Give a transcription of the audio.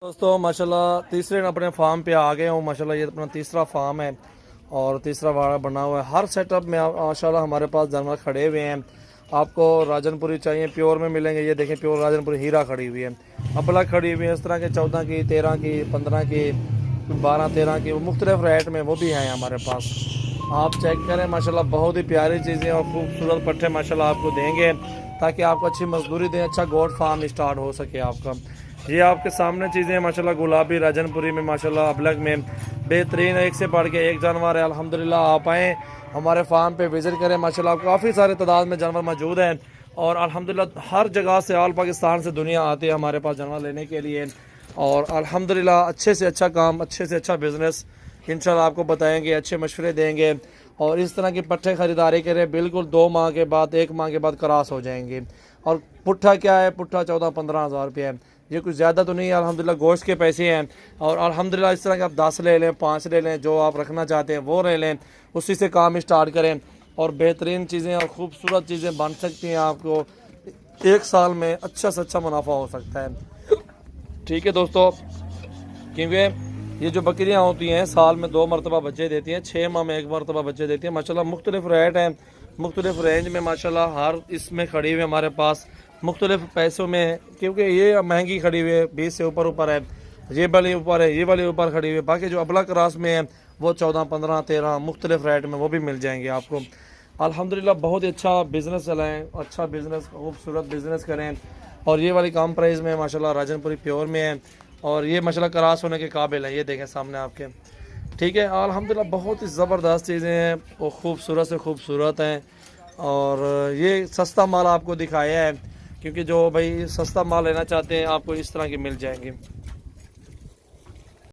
दोस्तों माशाल्लाह तीसरे अपने फार्म पे आ गए हूँ। माशाल्लाह ये अपना तीसरा फार्म है और तीसरा वाड़ा बना हुआ है। हर सेटअप में माशाल्लाह हमारे पास जानवर खड़े हुए हैं। आपको राजनपुरी चाहिए प्योर में मिलेंगे। ये देखें प्योर राजनपुरी हीरा खड़ी हुई है, अबला खड़ी हुई है इस तरह के 14 की 13 की 15 की 12 13 की मुख्तलिफ रेट में वो भी हैं हमारे पास। आप चेक करें माशाल्लाह बहुत ही प्यारी चीज़ें और खूबसूरत पट्टे माशाल्लाह आपको देंगे ताकि आपको अच्छी मजदूरी दें, अच्छा गोट फार्म स्टार्ट हो सके आपका। ये आपके सामने चीज़ें माशाल्लाह गुलाबी राजनपुरी में माशाल्लाह अबलग में बेहतरीन एक से बढ़ के एक जानवर है। अल्हम्दुलिल्लाह आप आएँ हमारे फार्म पे विज़िट करें। माशाल्लाह काफ़ी सारे तादाद में जानवर मौजूद हैं और अल्हम्दुलिल्लाह हर जगह से ऑल पाकिस्तान से दुनिया आती है हमारे पास जानवर लेने के लिए। और अल्हम्दुलिल्लाह अच्छे से अच्छा काम, अच्छे से अच्छा बिज़नेस इंशाल्लाह आपको बताएंगे, अच्छे मशवरे देंगे। और इस तरह की पट्टे ख़रीदारी करें, बिल्कुल 2 माह के बाद 1 माह के बाद क्रॉस हो जाएंगे। और पुट्ठा क्या है, पुट्ठा 14-15 हज़ार रुपये है, ये कुछ ज़्यादा तो नहीं है। अल्हम्दुलिल्लाह गोश्त के पैसे हैं और अल्हम्दुलिल्लाह इस तरह के आप 10 ले लें, 5 ले लें, जो आप रखना चाहते हैं वो ले लें, उसी से काम स्टार्ट करें और बेहतरीन चीज़ें और ख़ूबसूरत चीज़ें बन सकती हैं। आपको 1 साल में अच्छा से अच्छा मुनाफा हो सकता है। ठीक है दोस्तों, क्योंकि ये जो बकरियां होती हैं साल में 2 मरतबा बच्चे देती हैं, 6 माह में 1 मरतबा बच्चे देती हैं। माशाल्लाह मुख्तलिफ रेट हैं, मुख्तलिफ रेंज में माशाल्लाह हर इसमें खड़ी हुई है हमारे पास मुख्तलिफ पैसों में, क्योंकि ये महंगी खड़ी हुई है 20 से ऊपर है, ये वाली ऊपर है, ये वाली ऊपर खड़ी हुई है। बाकी जो अबला क्रास में है वो 14 15 13 मुख्तलिफ रेट में वो भी मिल जाएंगे आपको। अल्हम्दुलिल्लाह बहुत ही अच्छा बिज़नेस चलाएँ, अच्छा बिज़नेस, खूबसूरत बिज़नेस करें। और ये वाली कम प्राइस में माशाल्लाह राजनपुरी प्योर में है और ये माशाल्लाह क्रॉस होने के काबिल है। ये देखें सामने आपके, ठीक है। अल्हम्दुलिल्लाह बहुत ही ज़बरदस्त चीज़ें हैं, वो खूबसूरत से खूबसूरत हैं। और ये सस्ता माल आपको दिखाया है, क्योंकि जो भाई सस्ता माल लेना चाहते हैं आपको इस तरह की मिल जाएंगे।